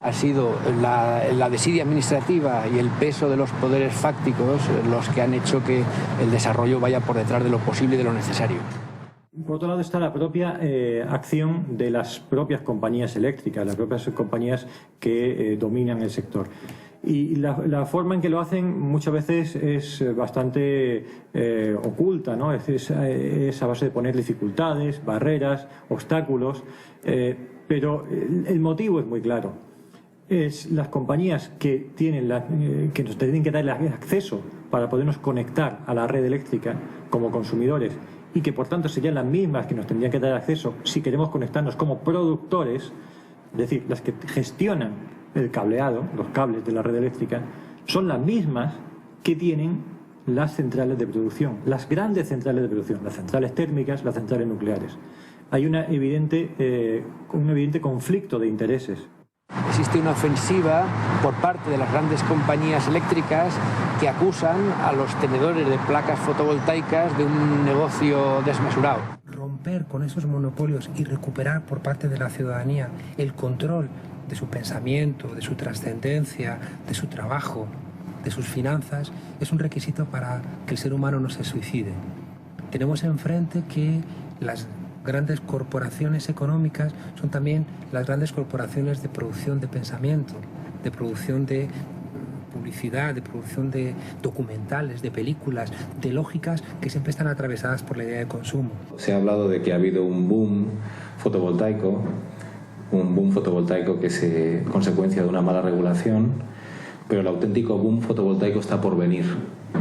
Ha sido la desidia administrativa y el peso de los poderes fácticos los que han hecho que el desarrollo vaya por detrás de lo posible y de lo necesario. Por otro lado está la propia acción de las propias compañías eléctricas, las propias compañías que dominan el sector. Y la forma en que lo hacen muchas veces es bastante oculta, ¿no? Es a base de poner dificultades, barreras, obstáculos, pero el motivo es muy claro. Es las compañías que que nos tienen que dar el acceso para podernos conectar a la red eléctrica como consumidores y que por tanto serían las mismas que nos tendrían que dar acceso si queremos conectarnos como productores, es decir, las que gestionan el cableado, los cables de la red eléctrica, son las mismas que tienen las centrales de producción, las grandes centrales de producción, las centrales térmicas, las centrales nucleares. Hay un evidente conflicto de intereses. Existe una ofensiva por parte de las grandes compañías eléctricas que acusan a los tenedores de placas fotovoltaicas de un negocio desmesurado. Romper con esos monopolios y recuperar por parte de la ciudadanía el control de su pensamiento, de su trascendencia, de su trabajo, de sus finanzas, es un requisito para que el ser humano no se suicide. Tenemos enfrente que las grandes corporaciones económicas son también las grandes corporaciones de producción de pensamiento, de producción de publicidad, de producción de documentales, de películas, de lógicas que siempre están atravesadas por la idea de consumo. Se ha hablado de que ha habido un boom fotovoltaico que es consecuencia de una mala regulación, pero el auténtico boom fotovoltaico está por venir,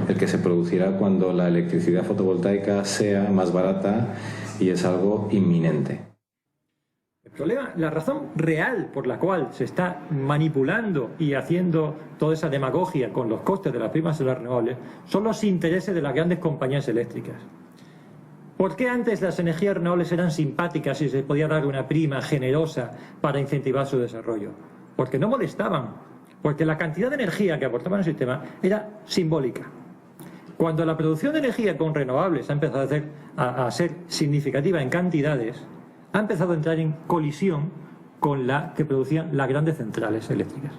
el que se producirá cuando la electricidad fotovoltaica sea más barata y es algo inminente. El problema, la razón real por la cual se está manipulando y haciendo toda esa demagogia con los costes de las primas de las renovables son los intereses de las grandes compañías eléctricas. ¿Por qué antes las energías renovables eran simpáticas y se podía dar una prima generosa para incentivar su desarrollo? Porque no molestaban, porque la cantidad de energía que aportaban al sistema era simbólica. Cuando la producción de energía con renovables ha empezado a ser significativa en cantidades, ha empezado a entrar en colisión con la que producían las grandes centrales eléctricas.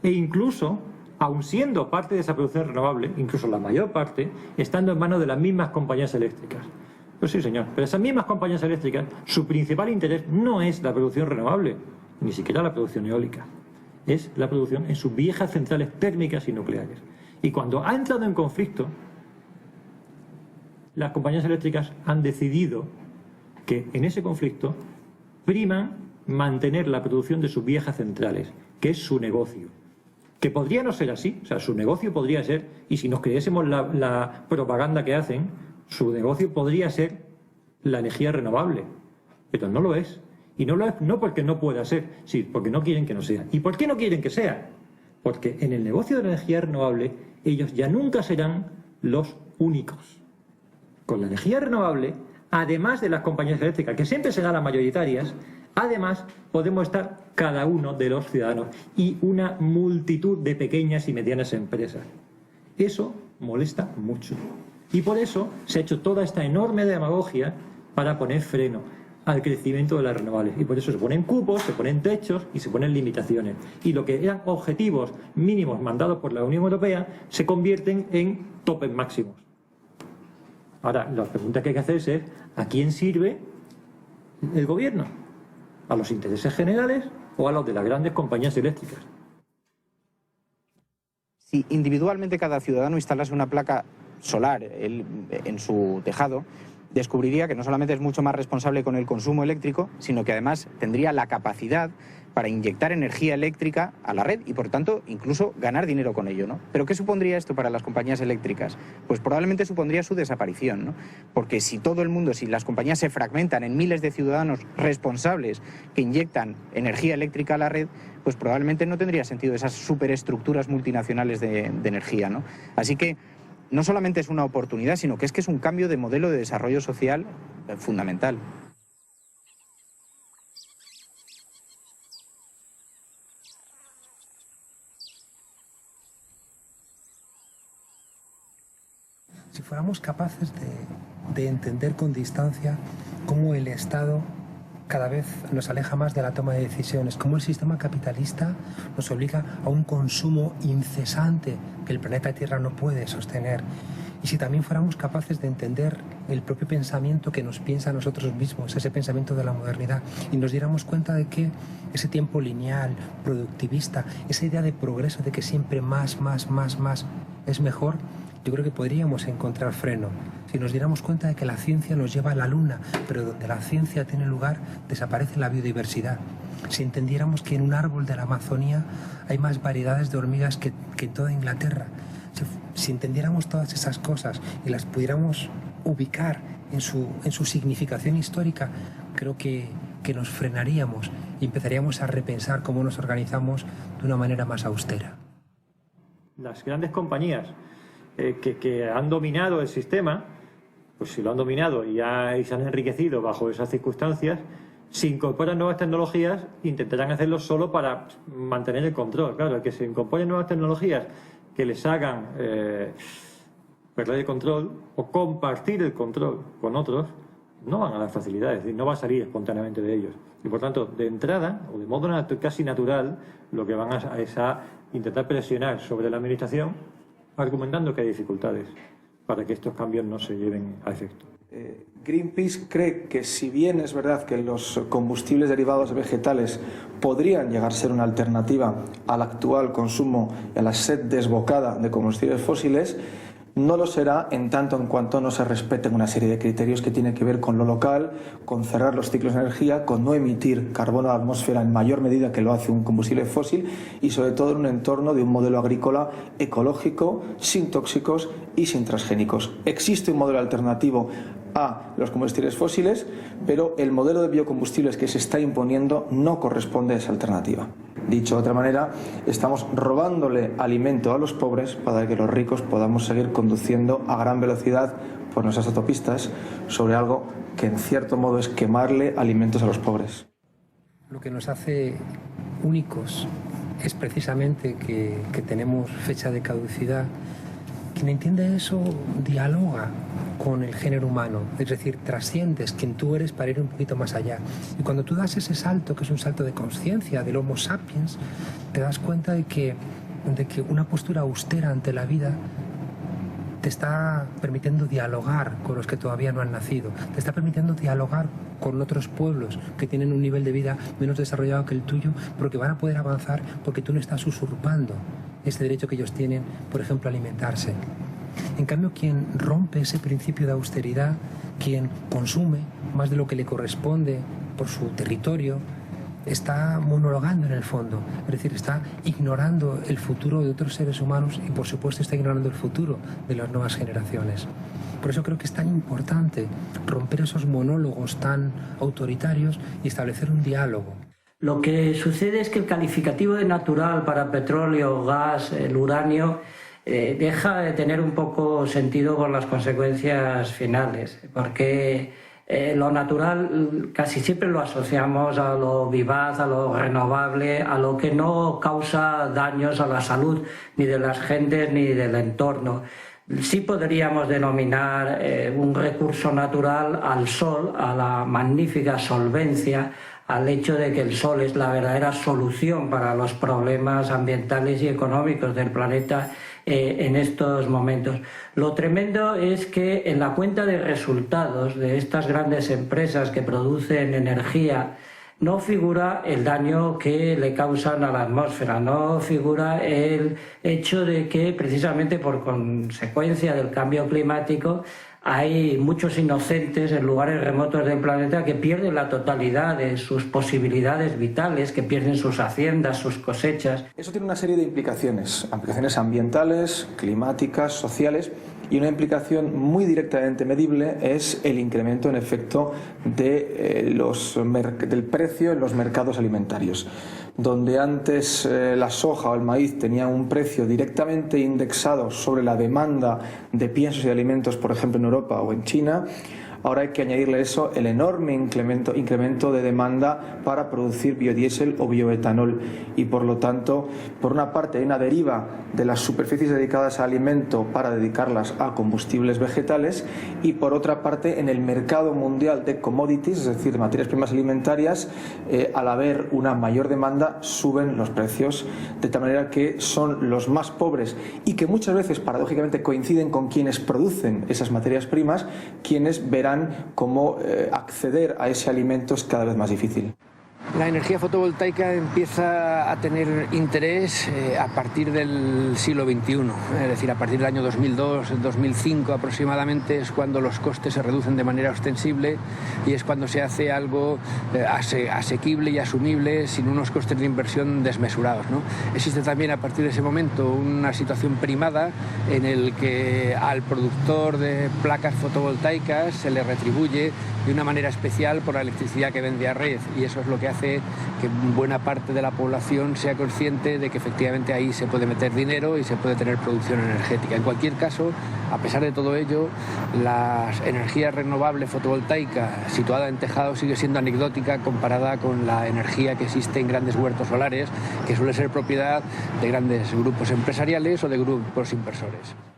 E incluso, aun siendo parte de esa producción renovable, incluso la mayor parte, estando en manos de las mismas compañías eléctricas. Pues sí, señor, pero esas mismas compañías eléctricas, su principal interés no es la producción renovable, ni siquiera la producción eólica. Es la producción en sus viejas centrales térmicas y nucleares. Y cuando ha entrado en conflicto, las compañías eléctricas han decidido que en ese conflicto priman mantener la producción de sus viejas centrales, que es su negocio. Que podría no ser así, o sea, su negocio podría ser, y si nos creyésemos la propaganda que hacen, su negocio podría ser la energía renovable, pero no lo es. Y no lo es no porque no pueda ser, sí, porque no quieren que no sea. ¿Y por qué no quieren que sea? Porque en el negocio de la energía renovable ellos ya nunca serán los únicos. Con la energía renovable, además de las compañías eléctricas, que siempre serán las mayoritarias, además podemos estar cada uno de los ciudadanos y una multitud de pequeñas y medianas empresas. Eso molesta mucho. Y por eso se ha hecho toda esta enorme demagogia para poner freno al crecimiento de las renovables. Y por eso se ponen cupos, se ponen techos y se ponen limitaciones. Y lo que eran objetivos mínimos mandados por la Unión Europea se convierten en topes máximos. Ahora, la pregunta que hay que hacerse es ¿a quién sirve el gobierno? ¿A los intereses generales o a los de las grandes compañías eléctricas? Si individualmente cada ciudadano instalase una placa solar en su tejado, descubriría que no solamente es mucho más responsable con el consumo eléctrico, sino que además tendría la capacidad para inyectar energía eléctrica a la red y, por tanto, incluso ganar dinero con ello, ¿no? ¿Pero qué supondría esto para las compañías eléctricas? Pues probablemente supondría su desaparición, ¿no? Porque si todo el mundo, si las compañías se fragmentan en miles de ciudadanos responsables que inyectan energía eléctrica a la red, pues probablemente no tendría sentido esas superestructuras multinacionales de energía, ¿no? Así que no solamente es una oportunidad, sino que es un cambio de modelo de desarrollo social fundamental. Si fuéramos capaces de entender con distancia cómo el Estado cada vez nos aleja más de la toma de decisiones, cómo el sistema capitalista nos obliga a un consumo incesante que el planeta Tierra no puede sostener. Y si también fuéramos capaces de entender el propio pensamiento que nos piensa a nosotros mismos, ese pensamiento de la modernidad, y nos diéramos cuenta de que ese tiempo lineal, productivista, esa idea de progreso, de que siempre más es mejor, yo creo que podríamos encontrar freno. Si nos diéramos cuenta de que la ciencia nos lleva a la luna, pero donde la ciencia tiene lugar desaparece la biodiversidad. Si entendiéramos que en un árbol de la Amazonía hay más variedades de hormigas que en toda Inglaterra. Si entendiéramos todas esas cosas y las pudiéramos ubicar en su significación histórica, creo que nos frenaríamos y empezaríamos a repensar cómo nos organizamos de una manera más austera. Las grandes compañías que han dominado el sistema, pues si lo han dominado y se han enriquecido bajo esas circunstancias, si incorporan nuevas tecnologías, intentarán hacerlo solo para mantener el control. Claro, que se incorporen nuevas tecnologías que les hagan perder el control o compartir el control con otros, no van a dar facilidades, es decir, no va a salir espontáneamente de ellos. Y por tanto, de entrada, o de modo casi natural, lo que van es a intentar presionar sobre la administración, argumentando que hay dificultades para que estos cambios no se lleven a efecto. Greenpeace cree que, si bien es verdad que los combustibles derivados vegetales podrían llegar a ser una alternativa al actual consumo y a la sed desbocada de combustibles fósiles, no lo será en tanto en cuanto no se respeten una serie de criterios que tienen que ver con lo local, con cerrar los ciclos de energía, con no emitir carbono a la atmósfera en mayor medida que lo hace un combustible fósil y sobre todo en un entorno de un modelo agrícola ecológico, sin tóxicos y sin transgénicos. Existe un modelo alternativo a los combustibles fósiles, pero el modelo de biocombustibles que se está imponiendo no corresponde a esa alternativa. Dicho de otra manera, estamos robándole alimento a los pobres para que los ricos podamos seguir conduciendo a gran velocidad por nuestras autopistas sobre algo que en cierto modo es quemarle alimentos a los pobres. Lo que nos hace únicos es precisamente que tenemos fecha de caducidad. Quien entiende eso dialoga con el género humano, es decir, trasciendes quien tú eres para ir un poquito más allá. Y cuando tú das ese salto, que es un salto de conciencia del Homo sapiens, te das cuenta de que una postura austera ante la vida te está permitiendo dialogar con los que todavía no han nacido, te está permitiendo dialogar con otros pueblos que tienen un nivel de vida menos desarrollado que el tuyo, pero que van a poder avanzar porque tú no estás usurpando ese derecho que ellos tienen, por ejemplo, a alimentarse. En cambio, quien rompe ese principio de austeridad, quien consume más de lo que le corresponde por su territorio, está monologando en el fondo, es decir, está ignorando el futuro de otros seres humanos y, por supuesto, está ignorando el futuro de las nuevas generaciones. Por eso creo que es tan importante romper esos monólogos tan autoritarios y establecer un diálogo. Lo que sucede es que el calificativo de natural para petróleo, gas, el uranio, deja de tener un poco sentido por las consecuencias finales, porque lo natural casi siempre lo asociamos a lo vivaz, a lo renovable, a lo que no causa daños a la salud ni de las gentes ni del entorno. Sí podríamos denominar un recurso natural al sol, a la magnífica solvencia, al hecho de que el sol es la verdadera solución para los problemas ambientales y económicos del planeta en estos momentos. Lo tremendo es que en la cuenta de resultados de estas grandes empresas que producen energía no figura el daño que le causan a la atmósfera, no figura el hecho de que precisamente por consecuencia del cambio climático hay muchos inocentes en lugares remotos del planeta que pierden la totalidad de sus posibilidades vitales, que pierden sus haciendas, sus cosechas. Eso tiene una serie de implicaciones ambientales, climáticas, sociales, y una implicación muy directamente medible es el incremento en efecto del precio en los mercados alimentarios. Donde antes la soja o el maíz tenían un precio directamente indexado sobre la demanda de piensos y alimentos, por ejemplo en Europa o en China, ahora hay que añadirle a eso el enorme incremento de demanda para producir biodiesel o bioetanol y por lo tanto, por una parte hay una deriva de las superficies dedicadas a alimento para dedicarlas a combustibles vegetales y por otra parte en el mercado mundial de commodities, es decir, de materias primas alimentarias, al haber una mayor demanda suben los precios de tal manera que son los más pobres y que muchas veces paradójicamente coinciden con quienes producen esas materias primas quienes verán cómo acceder a ese alimento es cada vez más difícil. La energía fotovoltaica empieza a tener interés a partir del siglo XXI, es decir, a partir del año 2002, 2005 aproximadamente es cuando los costes se reducen de manera ostensible y es cuando se hace algo asequible y asumible sin unos costes de inversión desmesurados, ¿no? Existe también a partir de ese momento una situación primada en el que al productor de placas fotovoltaicas se le retribuye de una manera especial por la electricidad que vende a red y eso es lo que hace que buena parte de la población sea consciente de que efectivamente ahí se puede meter dinero y se puede tener producción energética. En cualquier caso, a pesar de todo ello, la energía renovable fotovoltaica situada en tejado sigue siendo anecdótica comparada con la energía que existe en grandes huertos solares, que suele ser propiedad de grandes grupos empresariales o de grupos inversores.